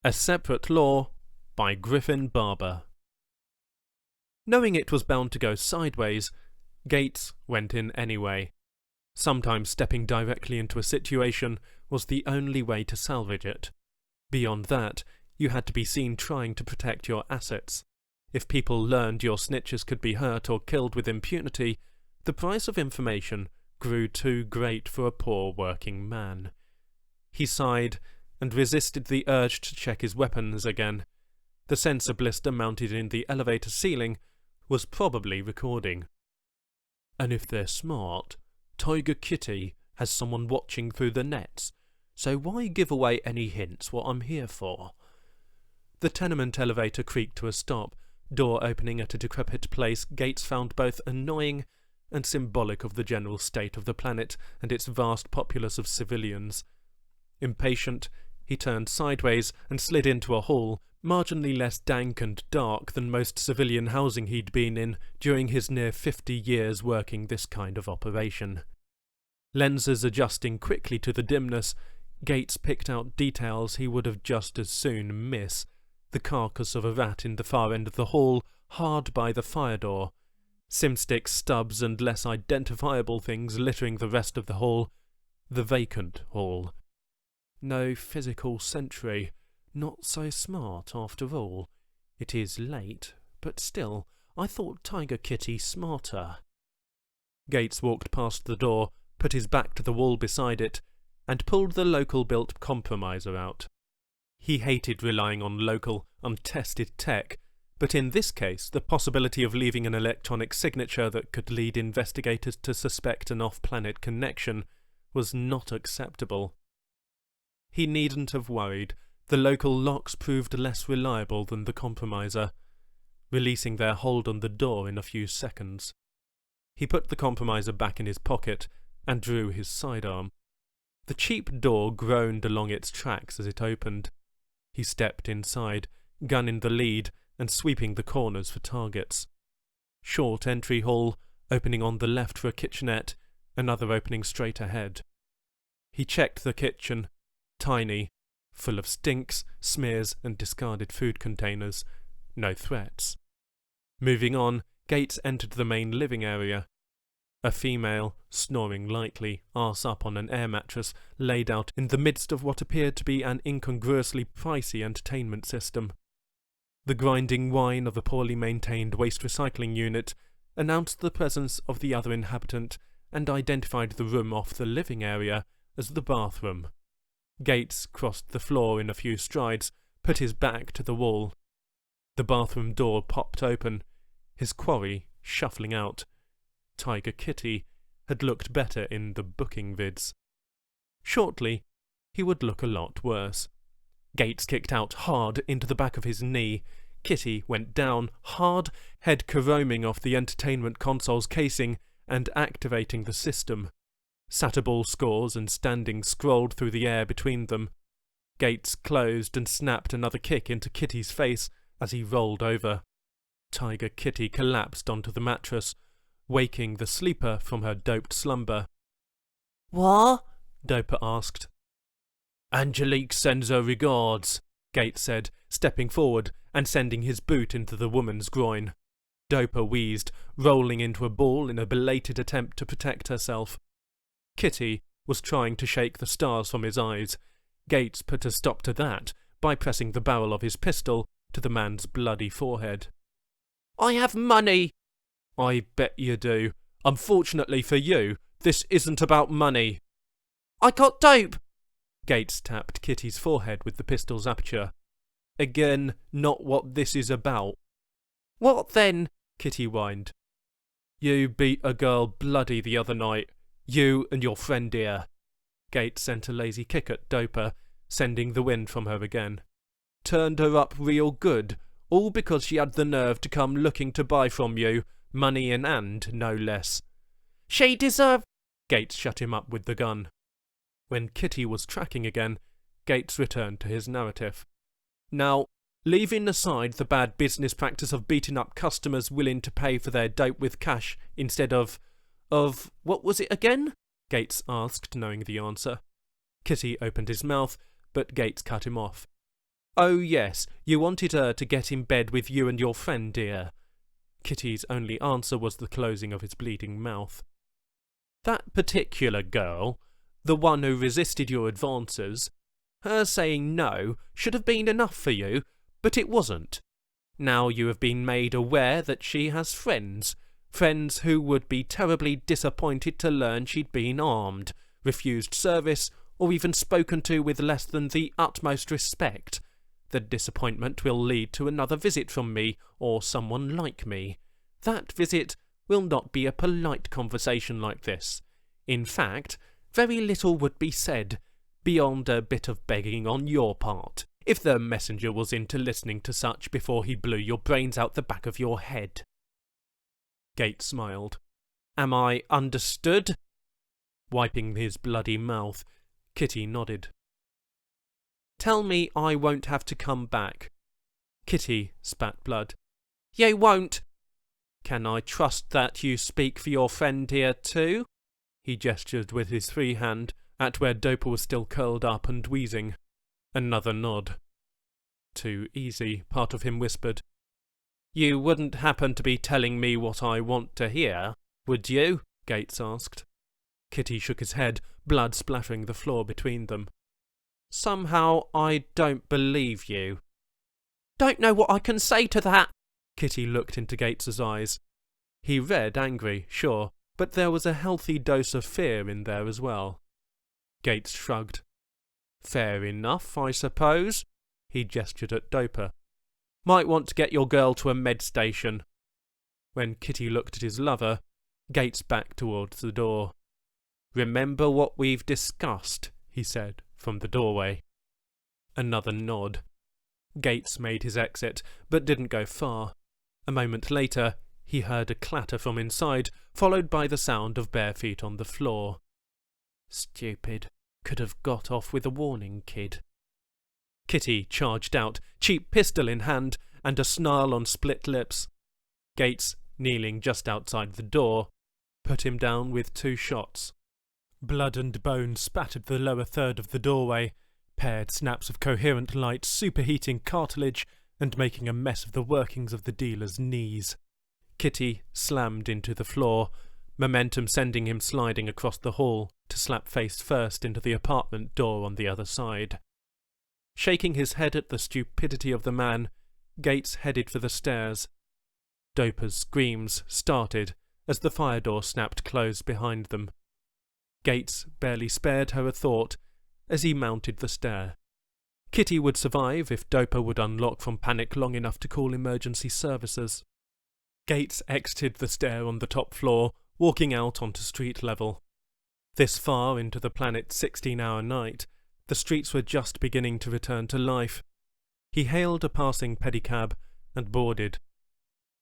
A Separate Law by Griffin Barber. Knowing it was bound to go sideways, Gates went in anyway. Sometimes stepping directly into a situation was the only way to salvage it. Beyond that, you had to be seen trying to protect your assets. If people learned your snitches could be hurt or killed with impunity, the price of information grew too great for a poor working man. He sighed and resisted the urge to check his weapons again. The sensor blister mounted in the elevator ceiling was probably recording. And if they're smart, Tiger Kitty has someone watching through the nets, so why give away any hints what I'm here for? The tenement elevator creaked to a stop, door opening at a decrepit place Gates found both annoying and symbolic of the general state of the planet and its vast populace of civilians. Impatient, he turned sideways and slid into a hall, marginally less dank and dark than most civilian housing he'd been in during his near 50 years working this kind of operation. Lenses adjusting quickly to the dimness, Gates picked out details he would have just as soon miss. The carcass of a rat in the far end of the hall, hard by the fire door. Simstick stubs and less identifiable things littering the rest of the hall. The vacant hall. No physical sentry. Not so smart, after all. It is late, but still, I thought Tiger Kitty smarter. Gates walked past the door, put his back to the wall beside it, and pulled the local-built compromiser out. He hated relying on local, untested tech, but in this case the possibility of leaving an electronic signature that could lead investigators to suspect an off-planet connection was not acceptable. He needn't have worried. The local locks proved less reliable than the compromiser, releasing their hold on the door in a few seconds. He put the compromiser back in his pocket and drew his sidearm. The cheap door groaned along its tracks as it opened. He stepped inside, gun in the lead and sweeping the corners for targets. Short entry hall, opening on the left for a kitchenette, another opening straight ahead. He checked the kitchen. Tiny, full of stinks, smears and discarded food containers. No threats. Moving on, Gates entered the main living area. A female, snoring lightly, arse up on an air mattress, laid out in the midst of what appeared to be an incongruously pricey entertainment system. The grinding whine of a poorly maintained waste recycling unit announced the presence of the other inhabitant and identified the room off the living area as the bathroom. Gates crossed the floor in a few strides, put his back to the wall. The bathroom door popped open, his quarry shuffling out. Tiger Kitty had looked better in the booking vids. Shortly, he would look a lot worse. Gates kicked out hard into the back of his knee. Kitty went down hard, head caroming off the entertainment console's casing and activating the system. Satterball scores and standings scrolled through the air between them. Gates closed and snapped another kick into Kitty's face as he rolled over. Tiger Kitty collapsed onto the mattress, waking the sleeper from her doped slumber. "What?" Doper asked. "Angelique sends her regards," Gates said, stepping forward and sending his boot into the woman's groin. Doper wheezed, rolling into a ball in a belated attempt to protect herself. Kitty was trying to shake the stars from his eyes. Gates put a stop to that by pressing the barrel of his pistol to the man's bloody forehead. "I have money!" "I bet you do. Unfortunately for you, this isn't about money." "I got dope!" Gates tapped Kitty's forehead with the pistol's aperture. "Again, not what this is about." "What then?" Kitty whined. "You beat a girl bloody the other night. You and your friend here." Gates sent a lazy kick at Doper, sending the wind from her again. "Turned her up real good, all because she had the nerve to come looking to buy from you, money in hand, no less." "She deserved—" Gates shut him up with the gun. When Kitty was tracking again, Gates returned to his narrative. "Now, leaving aside the bad business practice of beating up customers willing to pay for their dope with cash instead of what was it again?" Gates asked, knowing the answer. Kitty opened his mouth, but Gates cut him off. Oh yes, you wanted her to get in bed with you and your friend, dear. Kitty's only answer was the closing of his bleeding mouth. That particular girl, the one who resisted your advances, her saying no should have been enough for you, but it wasn't. Now you have been made aware that she has friends who would be terribly disappointed to learn she'd been armed, refused service, or even spoken to with less than the utmost respect. The disappointment will lead to another visit from me, or someone like me. That visit will not be a polite conversation like this. In fact, very little would be said, beyond a bit of begging on your part, if the messenger was into listening to such before he blew your brains out the back of your head. Gates smiled. Am I understood? Wiping his bloody mouth, Kitty nodded. Tell me I won't have to come back. Kitty spat blood. You won't. Can I trust that you speak for your friend here too? He gestured with his free hand at where Doper was still curled up and wheezing. Another nod. Too easy, part of him whispered. You wouldn't happen to be telling me what I want to hear, would you? Gates asked. Kitty shook his head, blood splattering the floor between them. Somehow I don't believe you. Don't know what I can say to that. Kitty looked into Gates's eyes. He read angry, sure, but there was a healthy dose of fear in there as well. Gates shrugged. Fair enough, I suppose. He gestured at Doper. Might want to get your girl to a med station. When Kitty looked at his lover, Gates backed towards the door. Remember what we've discussed, he said from the doorway. Another nod. Gates made his exit, but didn't go far. A moment later, he heard a clatter from inside, followed by the sound of bare feet on the floor. Stupid. Could have got off with a warning, kid. Kitty charged out, cheap pistol in hand, and a snarl on split lips. Gates, kneeling just outside the door, put him down with 2 shots. Blood and bone spattered the lower third of the doorway, paired snaps of coherent light superheating cartilage and making a mess of the workings of the dealer's knees. Kitty slammed into the floor, momentum sending him sliding across the hall to slap face first into the apartment door on the other side. Shaking his head at the stupidity of the man, Gates headed for the stairs. Doper's screams started as the fire door snapped closed behind them. Gates barely spared her a thought as he mounted the stair. Kitty would survive if Doper would unlock from panic long enough to call emergency services. Gates exited the stair on the top floor, walking out onto street level. This far into the planet's 16-hour night, the streets were just beginning to return to life. He hailed a passing pedicab and boarded.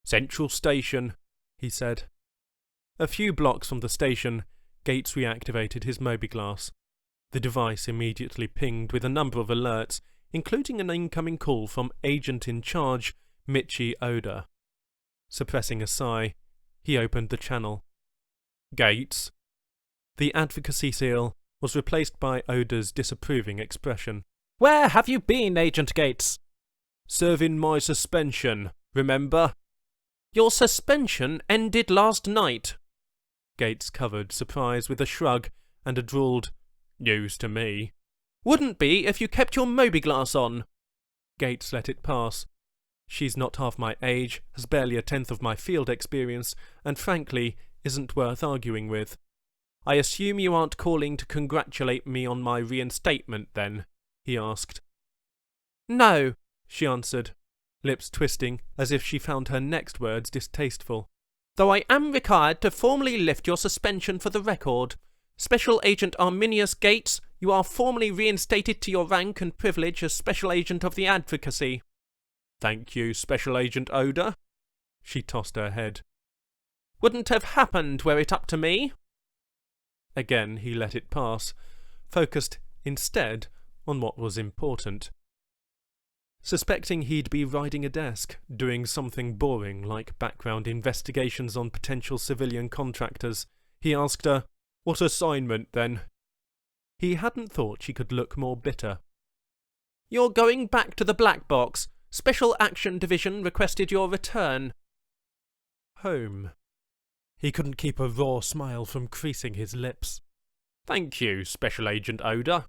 Central Station, he said. A few blocks from the station, Gates reactivated his Mobiglass. The device immediately pinged with a number of alerts, including an incoming call from Agent in Charge, Michi Oda. Suppressing a sigh, he opened the channel. Gates. The advocacy seal was replaced by Oda's disapproving expression. Where have you been, Agent Gates? Serving my suspension, remember? Your suspension ended last night. Gates covered surprise with a shrug and a drawled, news to me. Wouldn't be if you kept your Mobiglass on. Gates let it pass. She's not half my age, has barely a tenth of my field experience, and frankly, isn't worth arguing with. I assume you aren't calling to congratulate me on my reinstatement, then? He asked. No, she answered, lips twisting as if she found her next words distasteful. Though I am required to formally lift your suspension for the record. Special Agent Arminius Gates, you are formally reinstated to your rank and privilege as Special Agent of the Advocacy. Thank you, Special Agent Oda. She tossed her head. Wouldn't have happened were it up to me. Again he let it pass, focused instead on what was important. Suspecting he'd be riding a desk, doing something boring like background investigations on potential civilian contractors, he asked her, What assignment, then? He hadn't thought she could look more bitter. You're going back to the black box. Special Action Division requested your return. Home. He couldn't keep a raw smile from creasing his lips. Thank you, Special Agent Oda.